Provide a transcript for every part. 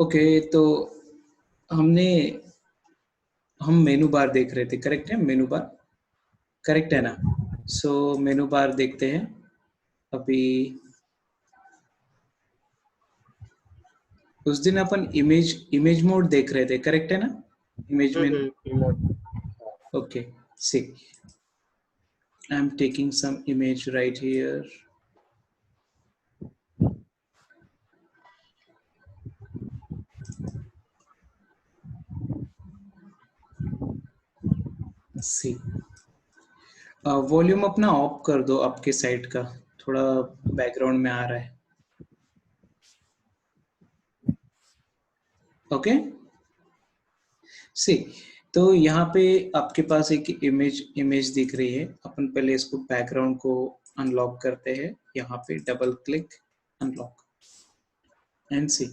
Okay, तो हमने हम मेनू बार देख रहे थे, करेक्ट है? मेनू बार करेक्ट है ना? सो मेनू बार देखते हैं अभी। उस दिन अपन इमेज इमेज मोड देख रहे थे, करेक्ट है ना? Image menu. Remote. Okay, see I am taking some image right here. See volume अपना ऑफ कर दो, आपके साइड का थोड़ा बैकग्राउंड में आ रहा है। ओके, सी तो यहाँ पे आपके पास एक इमेज दिख रही है। अपन पहले इसको बैकग्राउंड को अनलॉक करते हैं, यहाँ पे डबल क्लिक, अनलॉक एंड सी।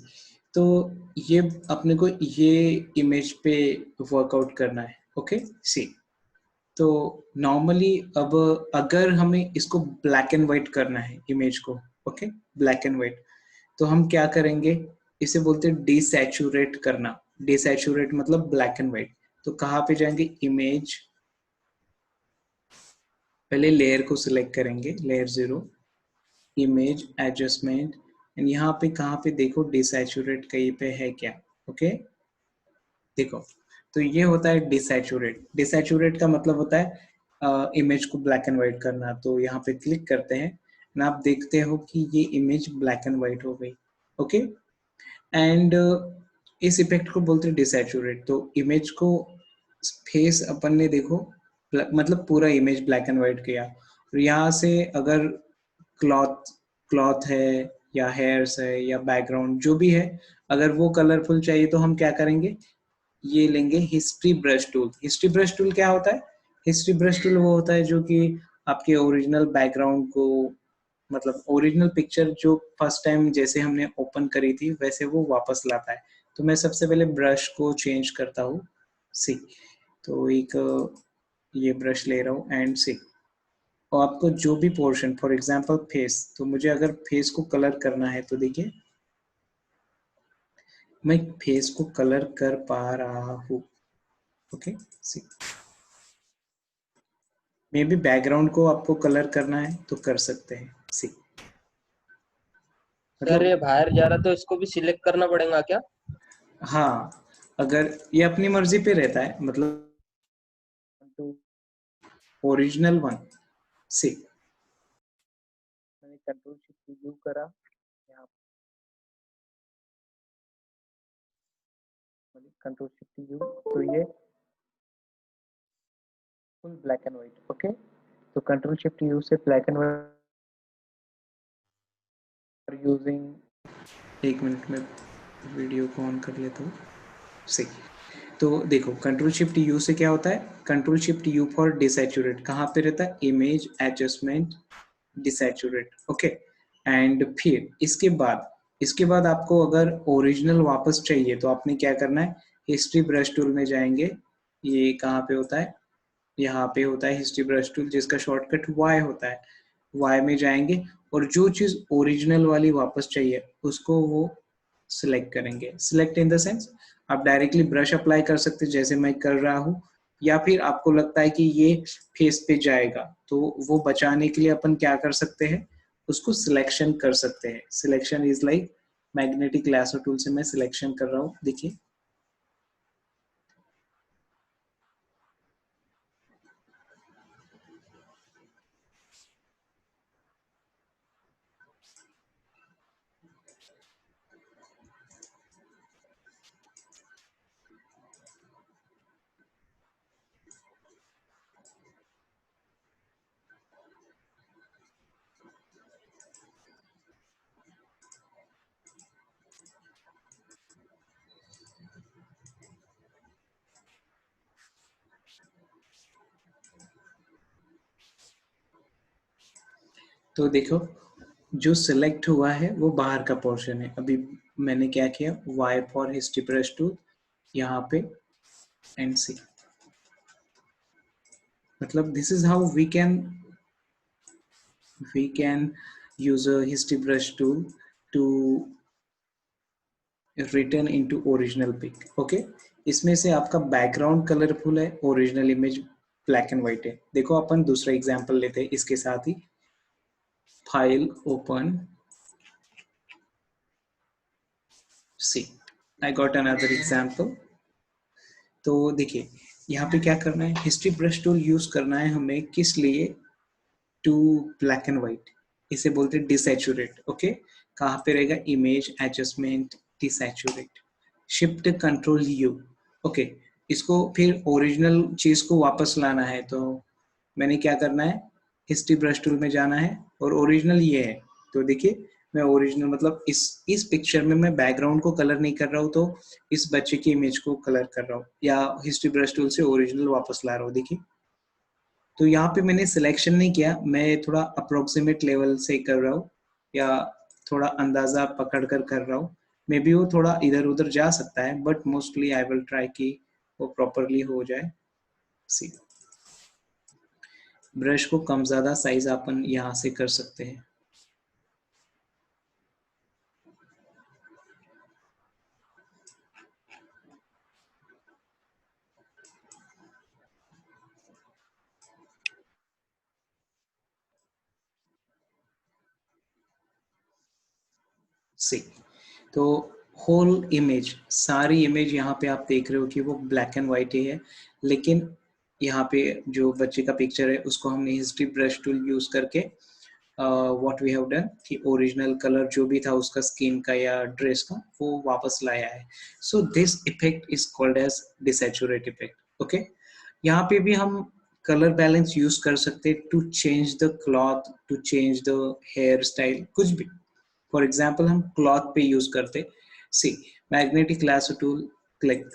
तो ये अपने को ये इमेज पे वर्कआउट करना है। ओके, सी तो नॉर्मली अब अगर हमें इसको ब्लैक एंड व्हाइट करना है इमेज को, ओके ब्लैक एंड व्हाइट, तो हम क्या करेंगे? इसे बोलते हैं डिसैचुरेट करना। डिसैचुरेट मतलब ब्लैक एंड व्हाइट। तो कहाँ पे जाएंगे? इमेज, पहले लेयर को सिलेक्ट करेंगे, लेयर 0, इमेज एडजस्टमेंट, एंड यहाँ पे कहाँ पे देखो डिसैचुरेट कहीं पे है क्या? ओके देखो, तो ये होता है डिसैचुरेट। डिसैचुरेट का मतलब होता है इमेज को ब्लैक एंड व्हाइट करना। तो यहाँ पे क्लिक करते हैं एंड आप देखते हो कि ये इमेज ब्लैक एंड व्हाइट हो गई। ओके, एंड इस इफेक्ट को बोलते हैं डिसैचुरेट। तो इमेज को फेस अपन ने देखो मतलब पूरा इमेज ब्लैक एंड व्हाइट किया, और यहाँ से अगर क्लॉथ क्लॉथ है या हेयर्स है या बैकग्राउंड जो भी है, अगर वो कलरफुल चाहिए तो हम क्या करेंगे? ये लेंगे history brush tool. History brush tool क्या होता है? हिस्ट्री ब्रश टूल वो होता है जो कि आपके ओरिजिनल बैकग्राउंड को, मतलब ओरिजिनल पिक्चर जो फर्स्ट टाइम जैसे हमने ओपन करी थी वैसे वो वापस लाता है। तो मैं सबसे पहले ब्रश को चेंज करता हूँ, सी। तो एक ये ब्रश ले रहा हूँ एंड सी, और आपको जो भी पोर्शन, फॉर एग्जांपल फेस, तो मुझे अगर फेस को कलर करना है तो देखिए मैं फेस को कलर कर पा रहा हूँ। Okay, see maybe background को आपको कलर करना है तो कर सकते हैं, सी सर मतलब। ये बाहर जा रहा तो इसको भी सिलेक्ट करना पड़ेगा क्या? हाँ, अगर ये अपनी मर्जी पे रहता है, मतलब ओरिजिनल वन, सी मैंने कंट्रोल शिफ्ट यू करा, यहाँ कंट्रोल शिफ्ट यू, तो ये full black and white. Okay, तो कंट्रोल शिफ्ट यू से ब्लैक एंड व्हाइट यूजिंग। एक मिनट में वीडियो को ऑन कर लेता हूँ, सही। तो देखो कंट्रोल शिफ्ट यू से क्या होता है? Control shift U for desaturate कहाँ पे रहता है? Image adjustment, desaturate. Okay, and फिर इसके बाद आपको अगर ओरिजिनल वापस चाहिए तो आपने क्या करना है? हिस्ट्री ब्रश टूल में जाएंगे। ये कहाँ पे होता है? यहाँ पे होता है हिस्ट्री ब्रश टूल, जिसका शॉर्टकट वाई होता है। वाई में जाएंगे और जो चीज ओरिजिनल वाली वापस चाहिए उसको वो सिलेक्ट करेंगे। सिलेक्ट इन द सेंस आप डायरेक्टली ब्रश अप्लाई कर सकते हैं जैसे मैं कर रहा हूँ, या फिर आपको लगता है कि ये फेस पे जाएगा तो वो बचाने के लिए अपन क्या कर सकते हैं? उसको सिलेक्शन कर सकते हैं। Selection is like magnetic lasso tool से मैं सिलेक्शन कर रहा हूँ, देखिए। तो देखो जो सिलेक्ट हुआ है वो बाहर का पोर्शन है। अभी मैंने क्या किया? Y for history brush tool, यहाँ पे एंड सी, मतलब this is how we can use a history brush tool to return into original pic. Okay, इसमें से आपका बैकग्राउंड कलरफुल है, original image black and white है। देखो अपन दूसरा एग्जांपल लेते हैं इसके साथ ही। File open, see I got another example. तो देखिए यहाँ पे क्या करना है, हिस्ट्री ब्रश टूल यूज करना है हमें, किस लिए, टू ब्लैक एंड व्हाइट, इसे बोलते हैं डिसैचुरेट। ओके, कहाँ पे रहेगा, image adjustment desaturate, shift control U. Okay, इसको फिर ओरिजिनल चीज को वापस लाना है, तो मैंने क्या करना है, हिस्ट्री ब्रश टूल में जाना है और ओरिजिनल ये है। तो देखिए मैं ओरिजिनल मतलब इस पिक्चर में मैं बैकग्राउंड को कलर नहीं कर रहा हूँ, तो इस बच्चे की इमेज को कलर कर रहा हूँ या हिस्ट्री ब्रश टूल से ओरिजिनल वापस ला रहा हूँ। देखिए तो यहाँ पे मैंने सिलेक्शन नहीं किया, मैं थोड़ा अप्रोक्सीमेट लेवल से कर रहा हूँ या थोड़ा अंदाजा पकड़ कर रहा हूँ। मे बी वो थोड़ा इधर उधर जा सकता है, but mostly I will try कि वो प्रॉपरली हो जाए। सी, ब्रश को कम ज्यादा साइज अपन यहाँ से कर सकते हैं। सी, तो होल इमेज, सारी इमेज यहाँ पे आप देख रहे हो कि वो ब्लैक एंड व्हाइट ही है, लेकिन यहाँ पे जो बच्चे का पिक्चर है उसको हमने हिस्ट्री ब्रश टूल यूज करके व्हाट वी हैव डन कि ओरिजिनल कलर जो भी था उसका स्किन का या ड्रेस का वो वापस लाया है। So this effect is called as desaturate effect. Okay, यहाँ पे भी हम कलर बैलेंस यूज कर सकते हैं to change the cloth, to change the hair style, कुछ भी। फॉर एग्जाम्पल हम क्लॉथ पे यूज करते, see magnetic lasso tool, click.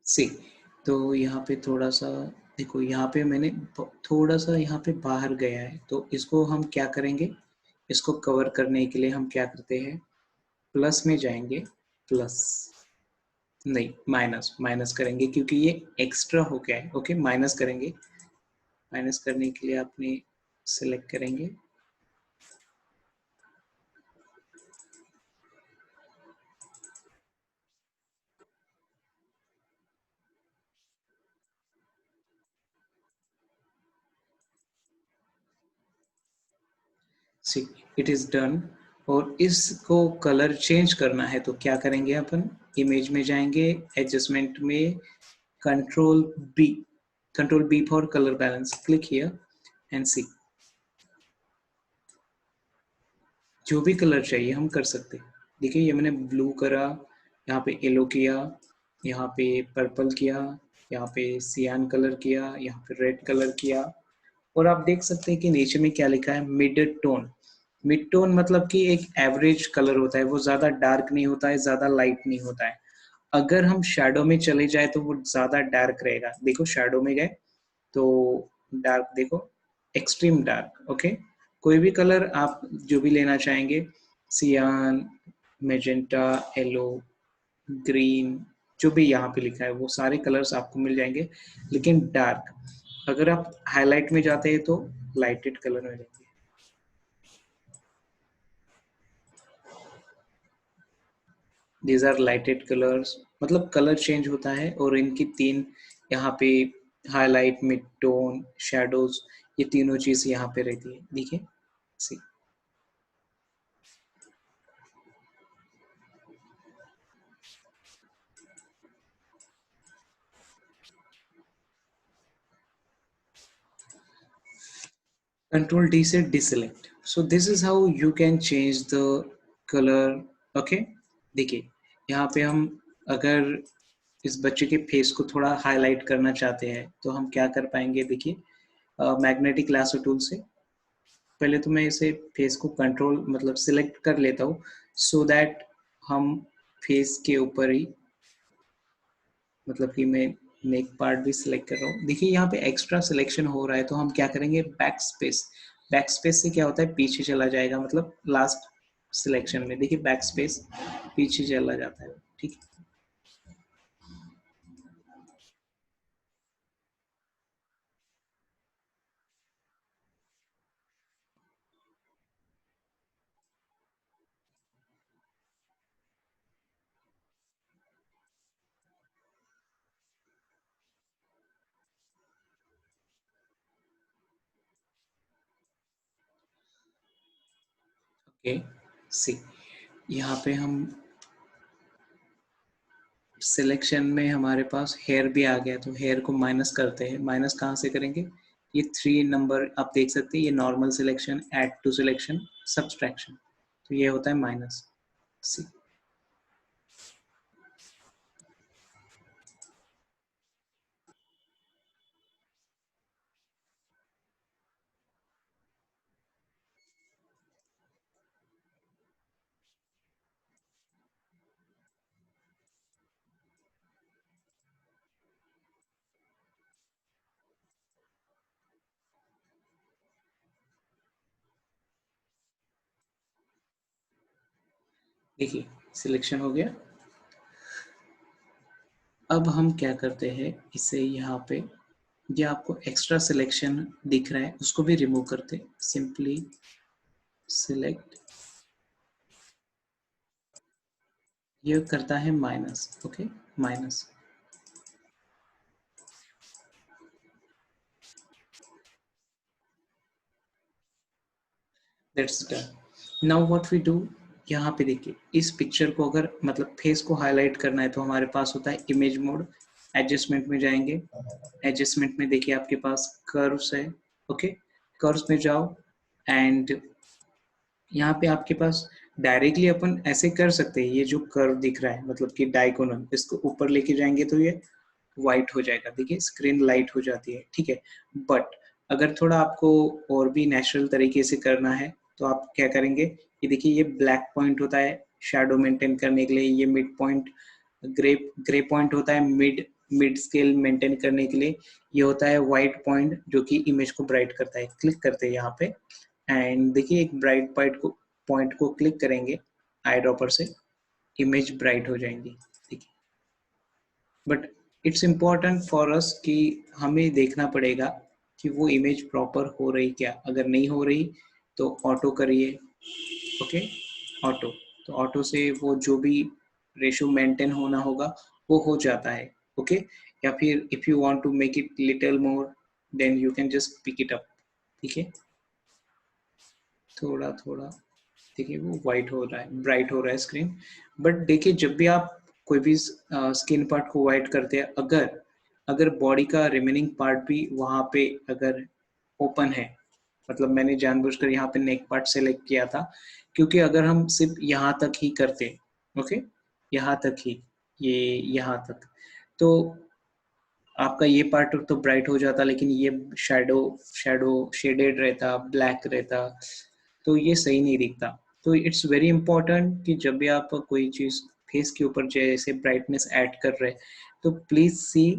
See, तो यहाँ पे थोड़ा सा देखो, यहाँ पे मैंने थोड़ा सा यहाँ पे बाहर गया है, तो इसको हम क्या करेंगे, इसको कवर करने के लिए हम क्या करते हैं, प्लस में जाएंगे, प्लस नहीं माइनस, माइनस करेंगे क्योंकि ये एक्स्ट्रा हो गया है। ओके, माइनस करेंगे, माइनस करने के लिए आपने सिलेक्ट करेंगे, सी इट इज डन। और इसको कलर चेंज करना है तो क्या करेंगे, अपन इमेज में जाएंगे, एडजस्टमेंट में, control B, control B for colour balance, click here and see, जो भी कलर चाहिए हम कर सकते हैं। देखिए ये मैंने ब्लू करा, यहाँ पे येलो किया, यहाँ पे पर्पल किया, यहाँ पे सियान कलर किया, यहाँ पे रेड कलर किया। और आप देख सकते हैं कि नीचे में क्या लिखा है, मिड टोन। मिड टोन मतलब कि एक एवरेज कलर होता है, वो ज्यादा डार्क नहीं होता है, ज्यादा लाइट नहीं होता है। अगर हम शैडो में चले जाए तो वो ज्यादा डार्क रहेगा। देखो शैडो में गए तो डार्क देखो, एक्सट्रीम डार्क। ओके, कोई भी कलर आप जो भी लेना चाहेंगे, सियान, मेजेंटा, येलो, ग्रीन, जो भी यहाँ पे लिखा है वो सारे कलर्स आपको मिल जाएंगे, लेकिन डार्क। अगर आप हाईलाइट में जाते हैं तो लाइटेड कलर में जाएंगे। दीज आर लाइटेड कलर्स, मतलब कलर चेंज होता है। और इनकी तीन यहाँ पे हाईलाइट, मिड टोन, शेडोज, ये तीनों चीज यहाँ पे रहती है। देखिए सी, कंट्रोल डी से deselect. So this is how you can change the colour. Okay, देखिए यहाँ पे हम अगर इस बच्चे के फेस को थोड़ा हाईलाइट करना चाहते हैं तो हम क्या कर पाएंगे, देखिए मैग्नेटिक लासो टूल से पहले तो मैं इसे फेस को कंट्रोल मतलब सिलेक्ट कर लेता हूँ, सो दैट हम फेस के ऊपर ही मतलब कि मैं नेक पार्ट भी सिलेक्ट कर रहा हूँ। देखिए यहाँ पे एक्स्ट्रा सिलेक्शन हो रहा है, तो हम क्या करेंगे, बैक स्पेस। बैक स्पेस से क्या होता है, पीछे चला जाएगा, मतलब लास्ट सिलेक्शन में देखिए बैक स्पेस पीछे चला जाता है, ठीक है। ओके, सी यहाँ पे हम सिलेक्शन में हमारे पास हेयर भी आ गया, तो हेयर को माइनस करते हैं। माइनस कहाँ से करेंगे, ये 3 नंबर आप देख सकते हैं, ये normal selection, add to selection, subtraction, तो ये होता है माइनस। सी देखिए सिलेक्शन हो गया। अब हम क्या करते हैं, इसे यहाँ पे ये आपको एक्स्ट्रा सिलेक्शन दिख रहा है, उसको भी रिमूव करते हैं। सिंपली सिलेक्ट, ये करता है minus, okay, minus. That's done. Now what we do, यहाँ पे देखिए इस पिक्चर को अगर मतलब फेस को हाईलाइट करना है, तो हमारे पास होता है इमेज मोड। एडजस्टमेंट में जाएंगे, एडजस्टमेंट में देखिए आपके पास कर्व्स है, ओके, कर्व्स में जाओ एंड यहाँ पे आपके पास डायरेक्टली अपन ऐसे कर सकते हैं। ये जो कर्व दिख रहा है मतलब कि डायगोनल, इसको ऊपर लेके जाएंगे तो ये वाइट हो जाएगा, देखिए स्क्रीन लाइट हो जाती है, ठीक है। बट अगर थोड़ा आपको और भी नेचुरल तरीके से करना है, तो आप क्या करेंगे, ये देखिए ये ब्लैक पॉइंट होता है शैडो मेंटेन करने के लिए, ये mid point grey grey point होता है मिड मिड स्केल मेंटेन करने के लिए, ये होता है वाइट पॉइंट जो कि इमेज को ब्राइट करता है। क्लिक करते हैं यहाँ पे एंड देखिए एक ब्राइट पॉइंट को क्लिक करेंगे आई ड्रॉपर से, इमेज ब्राइट हो जाएंगी, ठीक है। But it's important for us कि हमें देखना पड़ेगा कि वो इमेज प्रॉपर हो रही क्या। अगर नहीं हो रही तो ऑटो करिए, ओके, ऑटो। तो ऑटो से वो जो भी रेशो मेंटेन होना होगा वो हो जाता है, ओके। या फिर if you want to make it little more then you can just pick it up, ठीक है। थोड़ा थोड़ा देखिए वो वाइट हो रहा है, ब्राइट हो रहा है स्क्रीन। बट देखिए जब भी आप कोई भी स्किन पार्ट को वाइट करते हैं, अगर अगर बॉडी का रिमेनिंग पार्ट भी वहां पे अगर ओपन है, मतलब मैंने जानबूझकर यहाँ पे नेक पार्ट सेलेक्ट किया था, क्योंकि अगर हम सिर्फ यहाँ तक ही करते, ओके, यहाँ तक ही, ये यहाँ तक, तो आपका ये पार्ट तो ब्राइट हो जाता, लेकिन ये शैडो शैडो शेडेड रहता, ब्लैक रहता, तो ये सही नहीं दिखता। तो इट्स वेरी इंपॉर्टेंट कि जब भी आप कोई चीज़ फेस के ऊपर जैसे ब्राइटनेस ऐड कर रहे हैं, तो प्लीज़ सी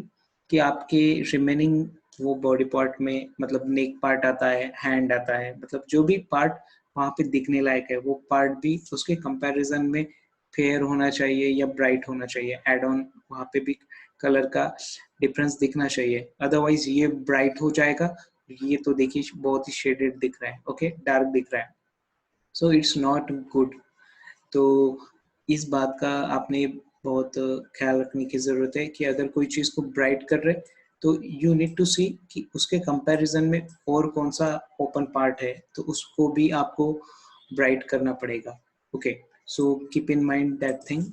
कि आपके रिमेनिंग वो बॉडी पार्ट में, मतलब नेक पार्ट आता है, हैंड आता है, मतलब जो भी पार्ट वहाँ पे दिखने लायक है, वो पार्ट भी उसके कंपैरिजन में फेयर होना चाहिए या ब्राइट होना चाहिए। एड ऑन वहाँ पे भी कलर का डिफरेंस दिखना चाहिए, अदरवाइज ये ब्राइट हो जाएगा, ये तो देखिए बहुत ही शेडेड दिख रहा है, ओके, डार्क दिख रहा है, सो इट्स नॉट गुड। तो इस बात का आपने बहुत ख्याल रखने की ज़रूरत है कि अगर कोई चीज़ को ब्राइट कर रहे, तो यू नीड टू सी कि उसके कंपैरिजन में और कौन सा ओपन पार्ट है, तो उसको भी आपको ब्राइट करना पड़ेगा, okay. So keep in mind that thing.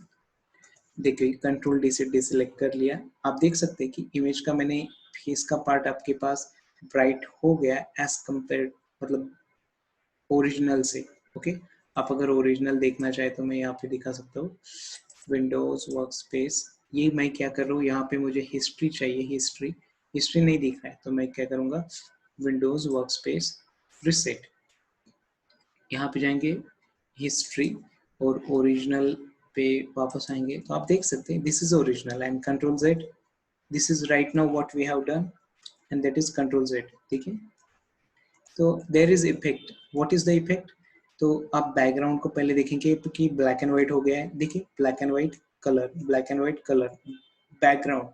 देखिए कंट्रोल डी से डिसेलेक्ट कर लिया, आप देख सकते हैं कि इमेज का मैंने फेस का पार्ट आपके पास ब्राइट हो गया एज कम्पेयर, मतलब ओरिजिनल से, ओके। आप अगर ओरिजिनल देखना चाहे तो मैं यहाँ पे दिखा सकता हूँ, विंडोज वर्क स्पेस, ये मैं क्या कर रहा हूँ, यहाँ पे मुझे हिस्ट्री चाहिए, हिस्ट्री हिस्ट्री नहीं दिख रहा है, तो मैं क्या करूँगा, विंडोज वर्क स्पेस रिसेट, यहाँ पे जाएंगे हिस्ट्री और ओरिजिनल पे वापस आएंगे, तो आप देख सकते हैं this is original and control Z, This is right now what we have done, and that is Control Z. ठीक है, तो there is effect. What is the effect? तो आप बैकग्राउंड को पहले देखेंगे कि ब्लैक एंड व्हाइट हो गया है. देखिए, black and white colour, black and white colour, background.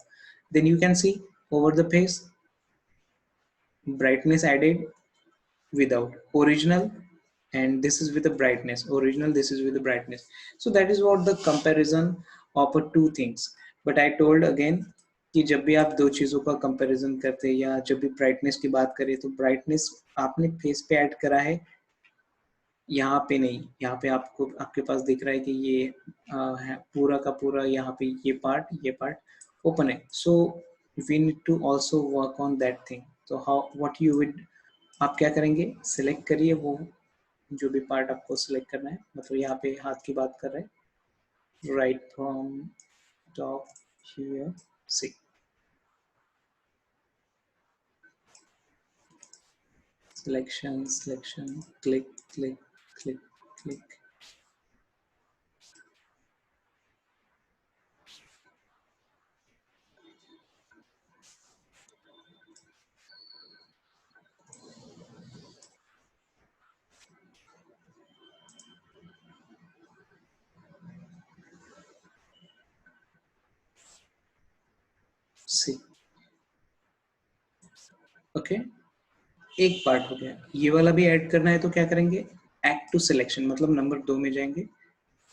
Then you can see over the face, brightness added without original, and this is with the brightness original, this is with the brightness. So that is what the comparison of two things. But I told again कि जब भी आप दो चीजों का comparison करते हैं या जब भी ब्राइटनेस की बात करें, तो ब्राइटनेस आपने फेस पे ऐड करा है, यहाँ पे नहीं. यहाँ पे आपको आपके पास दिख रहा है कि ये है पूरा का पूरा, यहाँ पे ये पार्ट ओपन है. So we need to also work on that thing. तो हाउ व्हाट यू विड, आप क्या करेंगे, सिलेक्ट करिए वो जो भी पार्ट आपको सिलेक्ट करना है. मतलब यहाँ पे हाथ की बात कर रहे हैं, right from top here, see selection, click click click click. See okay, एक पार्ट हो गया. ये वाला भी ऐड करना है तो क्या करेंगे, ऐड टू सिलेक्शन, मतलब नंबर 2 में जाएंगे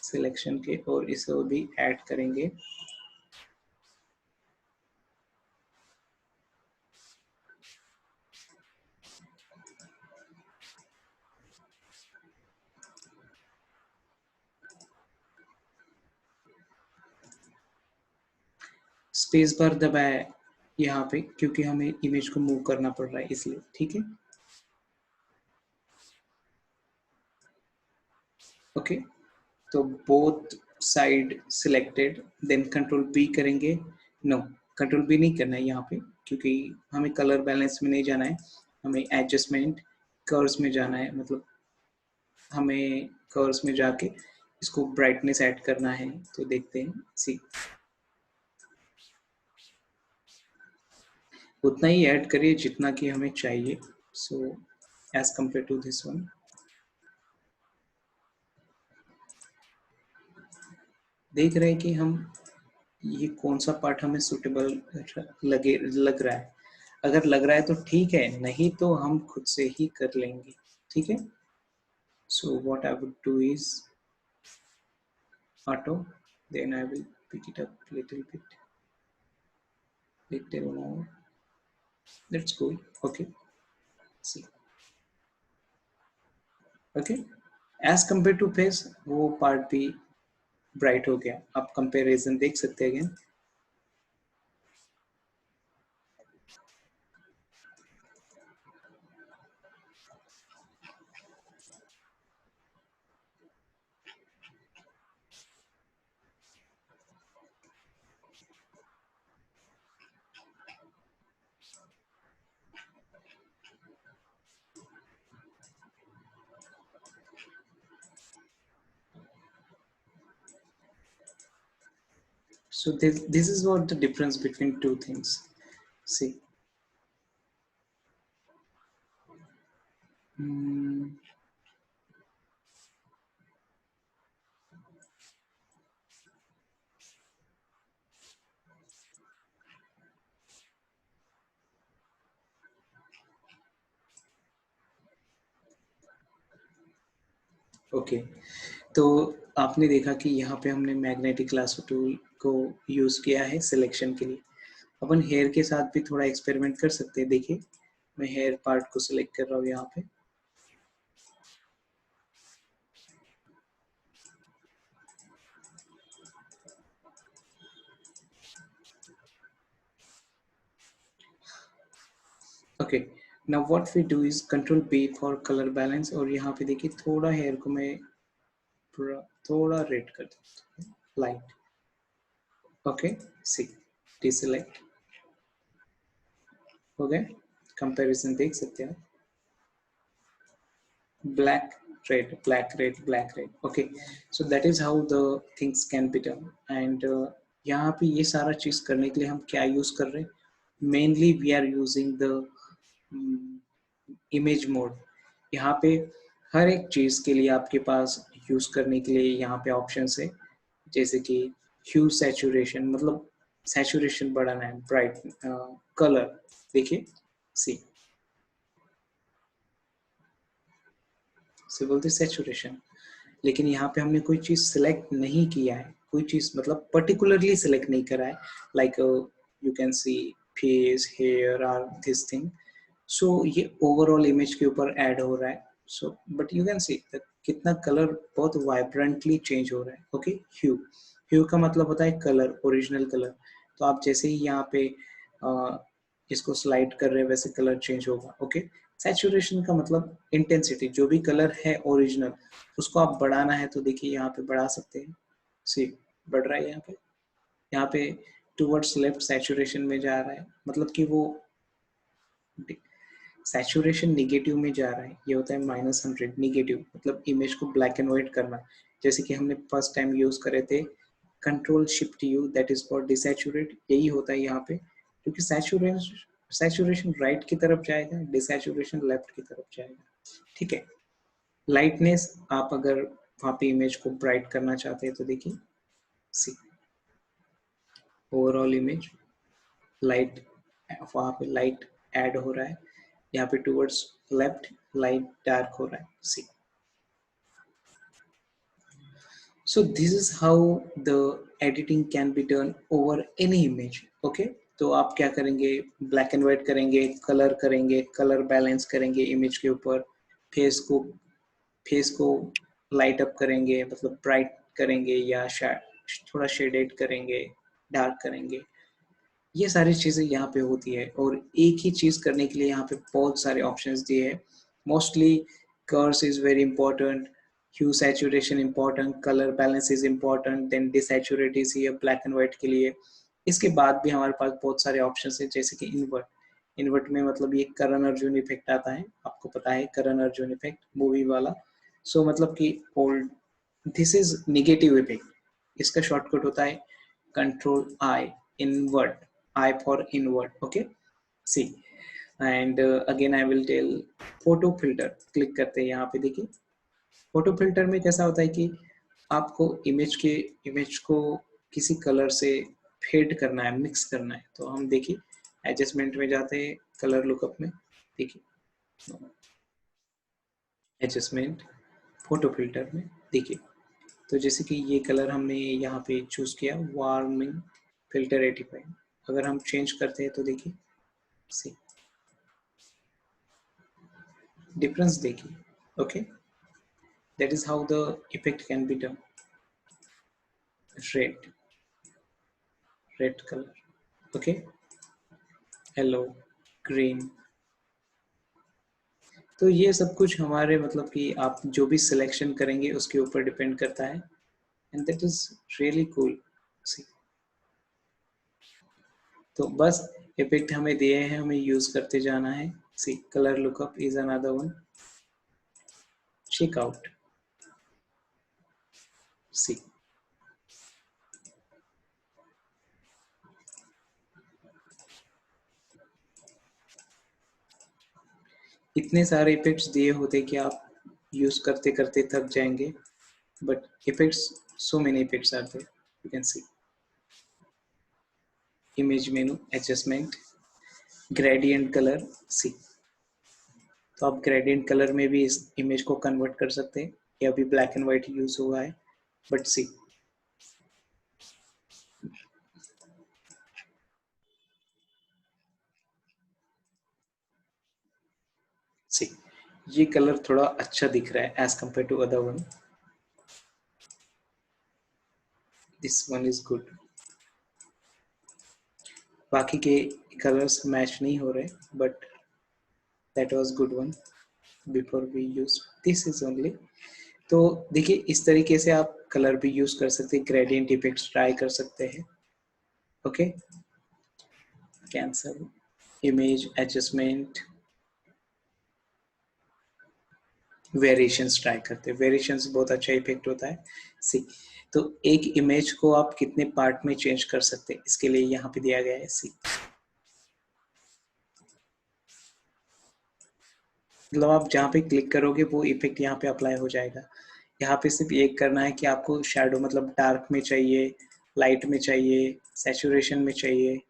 सिलेक्शन के और इसे भी ऐड करेंगे. स्पेस बार दबाया है यहाँ पे क्योंकि हमें इमेज को मूव करना पड़ रहा है इसलिए. ठीक है, ओके. तो both side selected, then control B करेंगे. नो, कंट्रोल बी नहीं करना है यहाँ पे क्योंकि हमें कलर बैलेंस में नहीं जाना है, हमें एडजस्टमेंट कर्व्स में जाना है. मतलब हमें कर्व्स में जाके इसको ब्राइटनेस ऐड करना है. तो देखते हैं, सी उतना ही ऐड करिए जितना कि हमें चाहिए. So as compare to this one, देख रहे हैं कि हम ये कौन सा पार्ट हमें सुटेबल लग रहा है. अगर लग रहा है तो ठीक है, नहीं तो हम खुद से ही कर लेंगे. ठीक है. So what I would do is auto, then I will pick it up little more. That's cool. Okay, see, okay, as compared to face वो पार्ट भी ब्राइट हो गया. आप कंपैरिजन देख सकते हैं again. So this is what the difference between two things. See, okay. तो आपने देखा कि यहाँ पे हमने मैग्नेटिक लासो टूल को यूज किया है सिलेक्शन के लिए. अपन हेयर के साथ भी थोड़ा एक्सपेरिमेंट कर सकते हैं. देखिए, मैं हेयर पार्ट को सिलेक्ट कर रहा हूँ यहाँ पे. Okay, now what we do is control B for colour balance. और यहाँ पे देखिए थोड़ा हेयर को मैं थोड़ा रेड कर देता हूँ, लाइट. ओके, सी, डिसेलेक्ट हो गया. कंपैरिजन देख सकते हैं. black red, black red, black red. Okay, so that is how the things can be done. And यहाँ पे ये सारा चीज करने के लिए हम क्या यूज कर रहे हैं, mainly we are using the image mode. यहाँ पे हर एक चीज के लिए आपके पास यूज करने के लिए यहाँ पे ऑप्शन है, जैसे कि ह्यू सैचुरेशन, मतलब सैचुरेशन बढ़ाना है, ब्राइट कलर, देखिए सी से बोलते सैचुरेशन। लेकिन यहाँ पे हमने कोई चीज सिलेक्ट नहीं किया है, कोई चीज मतलब पर्टिकुलरली सिलेक्ट नहीं करा है, like you can see face, hair or this thing. So ये ओवरऑल इमेज के ऊपर ऐड हो रहा है। So but you can see कितना कलर बहुत वाइब्रेंटली चेंज हो रहा है। ओके, ह्यू, ह्यू का मतलब होता है कलर, ओरिजिनल कलर। तो आप जैसे ही यहाँ पे इसको स्लाइड कर रहे हैं वैसे कलर चेंज होगा। ओके, सैचुरेशन का मतलब इंटेंसिटी, जो भी कलर है ओरिजिनल उसको आप बढ़ाना है तो देखिए यहाँ पे बढ़ा सकते हैं। सी बढ़ रहा है यहाँ पे टूवर्ड्स लेफ्ट सैचुरेशन में जा रहा है, मतलब कि वो सैचुरेशन निगेटिव में जा रहा है। ये होता है -100 निगेटिव, मतलब इमेज को ब्लैक एंड व्हाइट करना। जैसे कि हमने फर्स्ट टाइम यूज करे थे control shift U, that is for desaturate. यही होता है यहाँ पे, क्योंकि सैचुरेशन राइट की तरफ जाएगा, डिसैचुरेशन लेफ्ट की तरफ जाएगा। ठीक है, लाइटनेस आप अगर वहां पे इमेज को ब्राइट करना चाहते हैं तो देखिए सी ओवरऑल इमेज लाइट, वहां पे लाइट ऐड हो रहा है, यहाँ पे टूवर्ड्स लेफ्ट लाइट डार्क हो रहा है। सी, so this is how the editing can be done over any image. Okay, तो आप क्या करेंगे, ब्लैक एंड व्हाइट करेंगे, कलर करेंगे, कलर बैलेंस करेंगे इमेज के ऊपर, फेस को लाइट अप करेंगे, मतलब ब्राइट करेंगे या थोड़ा शेडेड करेंगे, डार्क करेंगे। ये सारी चीजें यहाँ पे होती है, और एक ही चीज करने के लिए यहाँ पे बहुत सारे ऑप्शंस दिए हैं। Mostly curves is very important, hue saturation important, colour balance is important, then desaturate is ये ब्लैक एंड व्हाइट के लिए। इसके बाद भी हमारे पास बहुत सारे ऑप्शंस है, जैसे कि इन्वर्ट। इन्वर्ट में मतलब ये करण अर्जुन इफेक्ट आता है, आपको पता है करण अर्जुन इफेक्ट मूवी वाला। सो मतलब कि old, this is negative effect, इसका शॉर्टकट होता है control I, invert, I for inward. Okay, see, and again I will tell photo filter। Click करते हैं यहाँ पे, देखिए फोटो फिल्टर में कैसा होता है कि आपको इमेज को किसी कलर से फेड करना है, मिक्स करना है। तो हम देखिए एडजस्टमेंट में जाते हैं, कलर लुकअप में, देखिए एडजस्टमेंट, फोटो फिल्टर में देखिए, तो जैसे कि ये कलर हमने यहाँ पे चूज किया, वार्मिंग फिल्टर 85। अगर हम चेंज करते हैं तो देखिए सी difference देखिए। okay, that is how the effect can be done। red color, okay, yellow, green। तो ये सब कुछ हमारे मतलब कि आप जो भी सिलेक्शन करेंगे उसके ऊपर डिपेंड करता है, and that is really cool. तो बस इफेक्ट हमें दिए हैं, हमें यूज करते जाना है। See colour lookup is another one, check out. See इतने सारे इफेक्ट्स दिए होते कि आप यूज करते करते थक जाएंगे, but effects, so many effects are there, you can see image menu, adjustment, gradient color। सी, तो आप ग्रेडियंट कलर में भी इस इमेज को कन्वर्ट कर सकते हैं, ये अभी ब्लैक एंड व्हाइट यूज हुआ है, बट सी ये कलर थोड़ा अच्छा दिख रहा है as compare to other one, this is इज गुड। बाकी के कलर्स मैच नहीं हो रहे, but that was good one before we use, this is only. तो देखिए इस तरीके से आप कलर भी यूज कर सकते हैं, ग्रेडियंट इफेक्ट्स ट्राई कर सकते हैं। Okay, cancel, image adjustment, variations try करते हैं। वेरिएशंस बहुत अच्छा इफेक्ट होता है। सी, तो एक इमेज को आप कितने पार्ट में चेंज कर सकते हैं, इसके लिए यहाँ पे दिया गया है सी। मतलब आप जहाँ पे क्लिक करोगे वो इफेक्ट यहाँ पे अप्लाई हो जाएगा। यहाँ पे सिर्फ एक करना है कि आपको शैडो मतलब डार्क में चाहिए, लाइट में चाहिए, सैचुरेशन में चाहिए।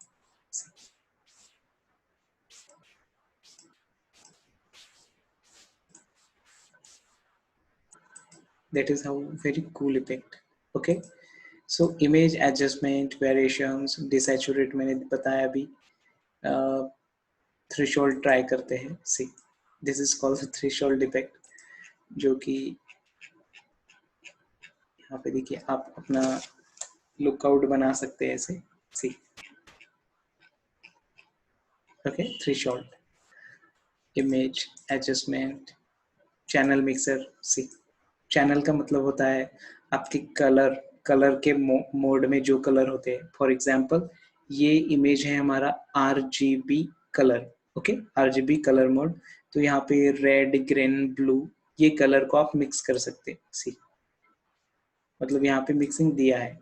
That is how very cool effect. Okay, so image adjustment, variations, desaturate मैंने बताया अभी। थ्रेशोल्ड ट्राई करते हैं। See, this is called threshold effect, जो कि यहाँ पे देखिए आप अपना लुकआउट बना सकते हैं ऐसे। See, okay, threshold, image adjustment, channel mixer. See, channel का मतलब होता है आपके कलर, कलर के मोड में जो कलर होते हैं। फॉर एग्जांपल ये इमेज है हमारा RGB colour. Okay, RGB colour mode. तो यहाँ पे रेड, ग्रीन, ब्लू ये कलर को आप मिक्स कर सकते हैं। सी, मतलब यहाँ पे मिक्सिंग दिया है।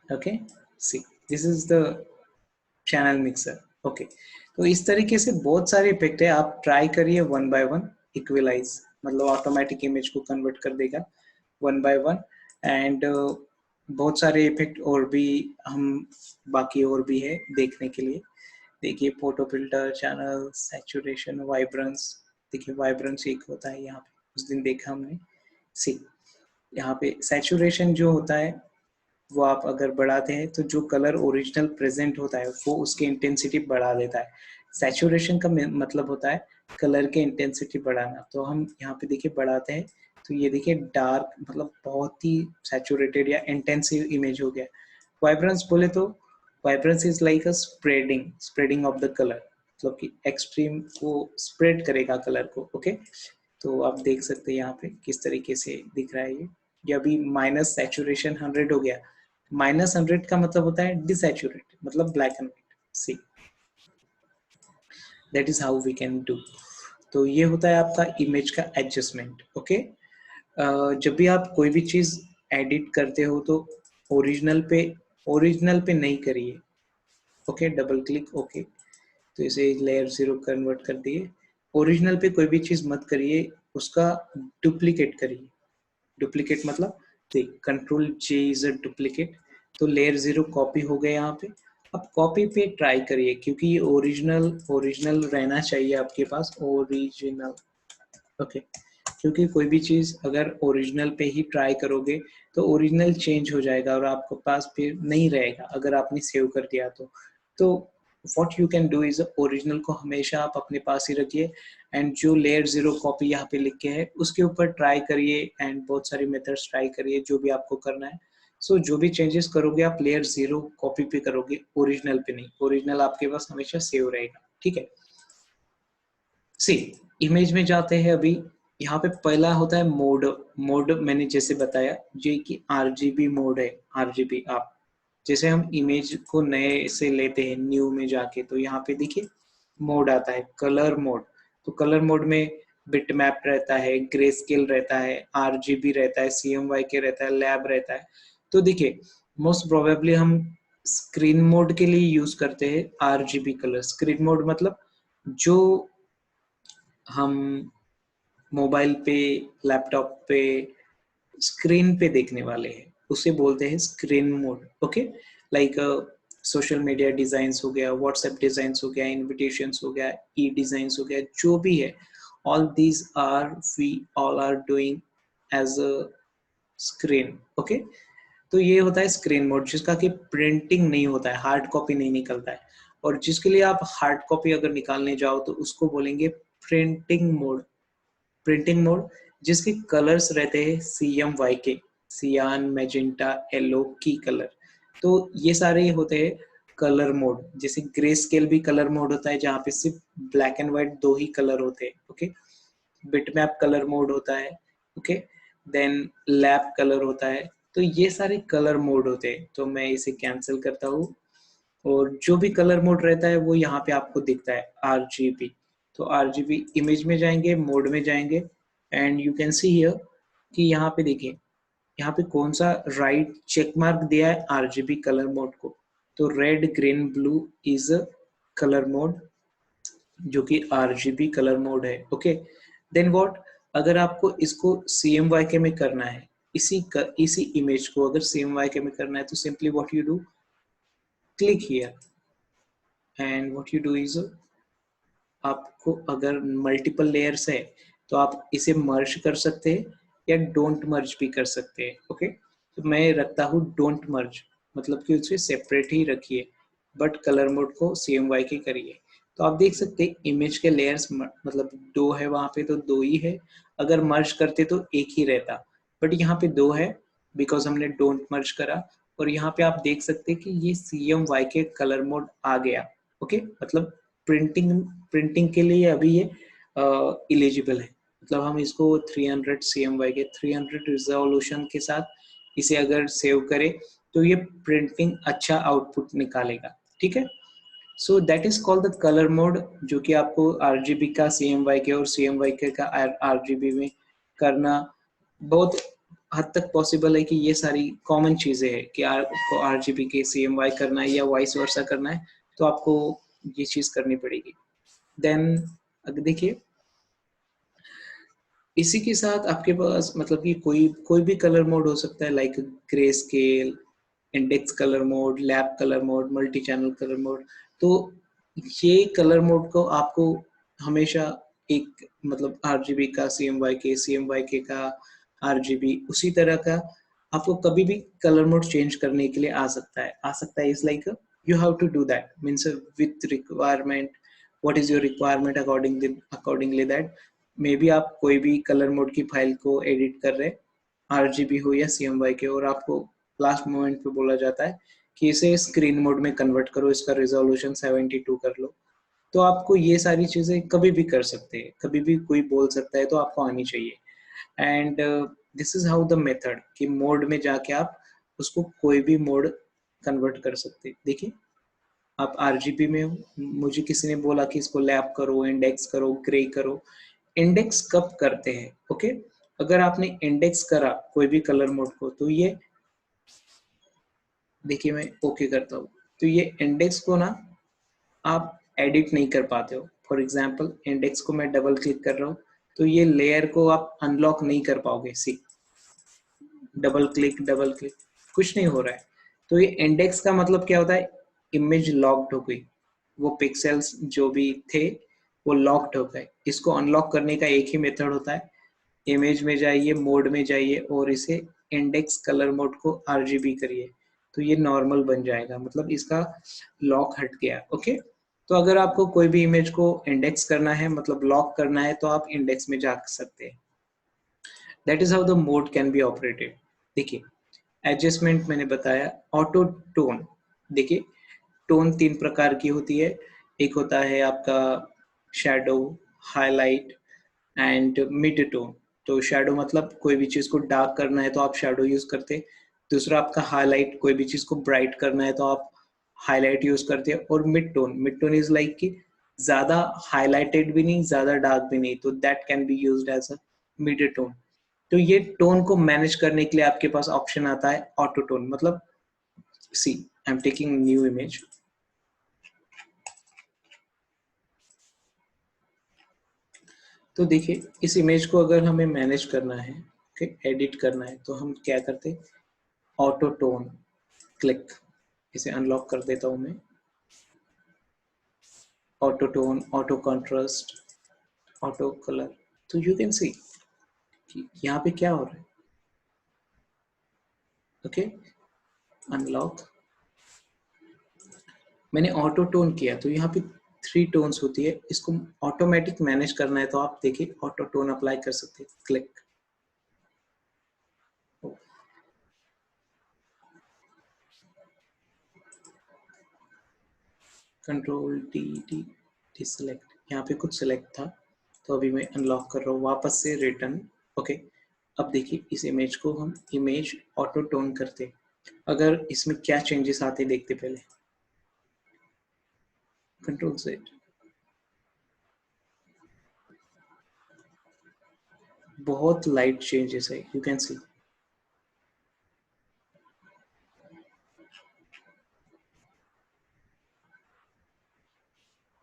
Okay, see, this is the channel mixer. Okay, तो इस तरीके से बहुत सारे इफेक्ट है, आप ट्राई करिए वन बाय वन। इक्विलाइज मतलब ऑटोमेटिक इमेज को कन्वर्ट कर देगा वन बाय वन। एंड बहुत सारे इफेक्ट और भी हम बाकी और भी है देखने के लिए। देखिए photo filter, channel, saturation, vibrance. देखिए वाइब्रेंस एक होता है यहाँ पे, उस दिन देखा हमने। सी, यहाँ पे सैचुरेशन जो होता है वो आप अगर बढ़ाते हैं तो जो कलर ओरिजिनल प्रेजेंट होता है वो उसकी इंटेंसिटी बढ़ा देता है। सैचुरेशन का मतलब होता है कलर के इंटेंसिटी बढ़ाना। तो हम यहाँ पे देखिए बढ़ाते हैं तो ये देखिए डार्क मतलब बहुत ही सैचुरेटेड या इंटेंसिव इमेज हो गया। वाइब्रेंस बोले तो vibrance is like a spreading of the colour, मतलब कि एक्सट्रीम को स्प्रेड करेगा कलर को। ओके, तो आप देख सकते हैं यहाँ पे किस तरीके से दिख रहा है ये अभी माइनस सैचुरेशन 100 हो गया। -100 का मतलब होता है डिसैचुरेट, मतलब black and white. See, that is how we can do. तो ये होता है आपका इमेज का एडजस्टमेंट। ओके, जब भी आप कोई भी चीज एडिट करते हो तो ओरिजिनल पे नहीं करिए। Okay, double click. ओके, तो इसे लेयर 0 कन्वर्ट कर दिए। ओरिजिनल पे कोई भी चीज मत करिए, उसका डुप्लीकेट करिए। डुप्लीकेट मतलब देख, control J is a duplicate. तो लेयर 0 कॉपी हो गया यहाँ पे। अब कॉपी पे ट्राई करिए क्योंकि ये ओरिजिनल रहना चाहिए आपके पास, ओरिजिनल। ओके, क्योंकि कोई भी चीज अगर ओरिजिनल पे ही ट्राई करोगे तो ओरिजिनल चेंज हो जाएगा और आपके पास फिर नहीं रहेगा अगर आपने सेव कर दिया तो what you can do is original को हमेशा आप अपने पास ही रखिए एंड जो लेयर 0 कॉपी यहाँ पे लिख के है उसके ऊपर ट्राई करिए एंड बहुत सारी मेथड्स ट्राई करिए जो भी आपको करना है। सो जो भी चेंजेस करोगे आप लेयर 0 कॉपी पे करोगे, ओरिजिनल पे नहीं। ओरिजिनल आपके पास हमेशा सेव रहेगा। ठीक है, सी, इमेज में जाते हैं अभी। यहाँ पे पहला होता है मोड। मोड मैंने जैसे बताया जो कि RGB मोड है। RGB आप जैसे हम इमेज को नए से लेते हैं न्यू में जाके तो यहाँ पे देखिए मोड आता है कलर मोड। तो कलर मोड में बिटमैप रहता है, ग्रे स्केल रहता है, RGB रहता है, CMYK रहता है, लैब रहता है। तो देखिए मोस्ट प्रोबेबली हम स्क्रीन मोड के लिए यूज करते हैं RGB कलर। स्क्रीन मोड मतलब जो हम मोबाइल पे, लैपटॉप पे, स्क्रीन पे देखने वाले हैं उसे बोलते हैं screen mode. Okay, like social media designs हो गया, व्हाट्सएप डिजाइंस हो गया, इनविटेशंस हो गया, ई डिजाइंस हो गया, जो भी है all these are we all are doing as a screen. Okay, तो ये होता है स्क्रीन मोड जिसका कि प्रिंटिंग नहीं होता है, हार्ड कॉपी नहीं निकलता है। और जिसके लिए आप हार्ड कॉपी अगर निकालने जाओ तो उसको बोलेंगे प्रिंटिंग मोड। प्रिंटिंग मोड जिसके कलर्स रहते हैं CMYK, सियान, मैजेंटा, येलो की कलर। तो ये सारे होते हैं कलर मोड। जैसे ग्रे स्केल भी कलर मोड होता है जहाँ पे सिर्फ ब्लैक एंड व्हाइट दो ही कलर होते हैं। ओके, बिटमैप कलर मोड होता है। ओके, देन लैब कलर होता है। तो ये सारे कलर मोड होते हैं। तो मैं इसे कैंसिल करता हूँ और जो भी कलर मोड रहता है वो यहाँ पे आपको दिखता है RGB। तो RGB इमेज में जाएंगे, मोड में जाएंगे, and you can see here कि यहाँ पे देखिए यहाँ पे कौन सा राइट चेक मार्क दिया है RGB कलर मोड को। तो red green blue is colour mode जो कि RGB कलर मोड है। ओके, देन व्हाट, अगर आपको इसको CMYK में करना है, इसी इमेज को अगर CMYK में करना है तो simply what you do, click here and what you do is, आपको अगर मल्टीपल लेयर्स है तो आप इसे मर्ज कर सकते हैं या डोंट मर्ज भी कर सकते हैं। ओके, तो मैं रखता हूँ डोंट मर्ज, मतलब कि उसे सेपरेट ही रखिए, बट कलर मोड को CMYK करिए। तो आप देख सकते हैं इमेज के लेयर्स मतलब दो है, वहां पे तो दो ही है, अगर मर्ज करते तो एक ही रहता, बट यहाँ पे दो है बिकॉज हमने डोंट मर्ज करा। और यहाँ पे आप देख सकते हैं कि ये CMYK कलर मोड आ गया। ओके, मतलब प्रिंटिंग के लिए अभी ये इलिजिबल है। मतलब हम इसको 300 CMYK 300 रिजोल्यूशन के साथ इसे अगर सेव करें तो ये प्रिंटिंग अच्छा आउटपुट निकालेगा। ठीक है, so that is called the colour mode, जो कि आपको RGB का CMYK और CMYK का RGB में करना बहुत हद तक पॉसिबल है कि ये सारी कॉमन चीजें हैं कि आपको RGB के CMY करना है या वाइस वर्सा करना है तो आपको ये चीज करनी पड़ेगी। देन अगर देखिए इसी के साथ आपके पास मतलब कि कोई भी कलर मोड हो सकता है, like grey scale, index colour mode, lab colour mode, multi channel colour mode. तो ये कलर मोड को आपको हमेशा एक मतलब RGB का CMYK का RGB उसी तरह का आपको कभी भी कलर मोड चेंज करने के लिए आ सकता है is like you have to do that means with requirement, what is your requirement accordingly that may be आप कोई भी कलर मोड की फाइल को एडिट कर रहे RGB हो या CMYK, और आपको लास्ट मोमेंट पे बोला जाता है कि इसे स्क्रीन मोड में कन्वर्ट करो, इसका रिजोल्यूशन 72 कर लो। तो आपको ये सारी चीजें कभी भी कर सकते हैं, कभी भी कोई बोल सकता है तो आपको आनी चाहिए। And this is how the method कि मोड में जाके आप उसको कोई भी मोड कन्वर्ट कर सकते हैं। देखिए आप RGB में हो, मुझे किसी ने बोला कि इसको लैप करो, इंडेक्स करो, ग्रे करो। इंडेक्स कब करते हैं? ओके, अगर आपने इंडेक्स करा कोई भी कलर मोड को तो ये देखिए मैं ओके करता हूँ, तो ये इंडेक्स को ना आप एडिट नहीं कर पाते हो। फॉर एग्जाम्पल इंडेक्स को मैं डबल क्लिक कर रहा हूँ तो ये लेयर को आप अनलॉक नहीं कर पाओगे। सी डबल क्लिक कुछ नहीं हो रहा है। तो ये इंडेक्स का मतलब क्या होता है, इमेज लॉक्ड हो गई, वो पिक्सेल्स जो भी थे वो लॉक्ड हो गए। इसको अनलॉक करने का एक ही मेथड होता है, इमेज में जाइए, मोड में जाइए और इसे इंडेक्स कलर मोड को RGB करिए तो ये नॉर्मल बन जाएगा, मतलब इसका लॉक हट गया। ओके, तो अगर आपको कोई भी इमेज को इंडेक्स करना है मतलब लॉक करना है तो आप इंडेक्स में जा सकते हैं। That is how the mode can be operated. देखिए एडजस्टमेंट मैंने बताया, ऑटो टोन। देखिए टोन तीन प्रकार की होती है, एक होता है आपका shadow, highlight and mid tone. तो शैडो मतलब कोई भी चीज को डार्क करना है तो आप शैडो यूज करते हैं। दूसरा आपका हाईलाइट, कोई भी चीज को ब्राइट करना है तो आप हाईलाइट यूज करते हैं। और मिड टोन इज लाइक कि ज्यादा हाईलाइटेड भी नहीं, ज्यादा डार्क भी नहीं, तो that can be used as a mid tone. तो ये टोन को मैनेज करने के लिए आपके पास ऑप्शन आता है ऑटो टोन। मतलब see I am taking new image, तो देखिए इस इमेज को अगर हमें मैनेज करना है, एडिट करना है, तो हम क्या करते हैं, ऑटो टोन क्लिक, इसे अनलॉक कर देता हूं मैं। Auto tone, auto contrast, auto colour. तो यू कैन सी कि यहाँ पे क्या हो रहा है। ओके, अनलॉक, मैंने ऑटो टोन किया तो यहाँ पे 3 टोन्स होती है, इसको ऑटोमेटिक मैनेज करना है तो आप देखिए ऑटो टोन अप्लाई कर सकते हैं, क्लिक। कंट्रोल टी सिलेक्ट, यहाँ पे कुछ सिलेक्ट था तो अभी मैं अनलॉक कर रहा हूँ वापस से रिटर्न। ओके, अब देखिए इस इमेज को हम इमेज ऑटो टोन करते, अगर इसमें क्या चेंजेस आते देखते पहले। कंट्रोल Z, बहुत लाइट चेंजेस है, यू कैन सी।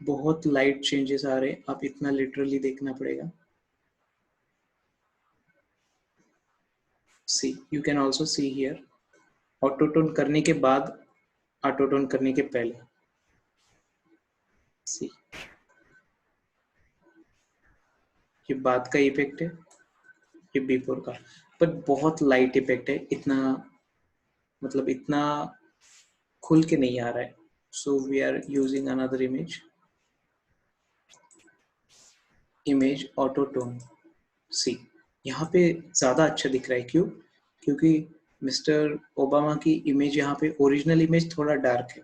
बहुत लाइट चेंजेस आ रहे हैं, आप इतना लिटरली देखना पड़ेगा। See, you can also see here, auto tone करने के बाद, ऑटोटोन करने के पहले। सी, ये बाद का इफेक्ट है, ये बिफोर का, पर बहुत लाइट इफेक्ट है, इतना मतलब इतना खुल के नहीं आ रहा है। So we are using another image auto tone. See, यहाँ पे ज्यादा अच्छा दिख रहा है, क्यों? क्योंकि मिस्टर ओबामा की इमेज यहाँ पे, ओरिजिनल इमेज थोड़ा डार्क है।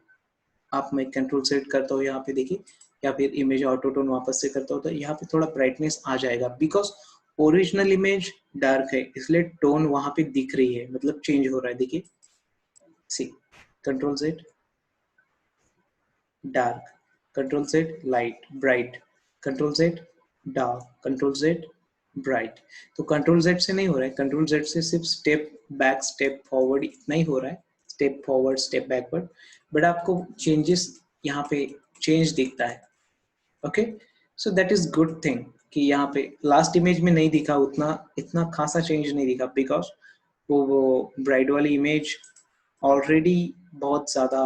आप, मैं कंट्रोल सेट करता हूँ यहाँ पे देखिए, या फिर इमेज ऑटोटोन वापस से करता हूँ तो यहाँ पे थोड़ा ब्राइटनेस आ जाएगा, बिकॉज ओरिजिनल इमेज डार्क है, इसलिए टोन वहां पे दिख रही है, मतलब चेंज हो रहा है। देखिए, see, control set dark, control set light bright, control set dark, control set bright. तो कंट्रोल जेड से नहीं हो रहा है, कंट्रोल जेड से सिर्फ स्टेप बैक स्टेप फॉरवर्ड इतना ही हो रहा है, step forward step backward, but आपको चेंजेस यहाँ पे चेंज दिखता है। Okay, so that is good thing कि यहाँ पे लास्ट इमेज में नहीं दिखा उतना, इतना खासा चेंज नहीं दिखा, बिकॉज वो ब्राइड वाली इमेज ऑलरेडी बहुत ज्यादा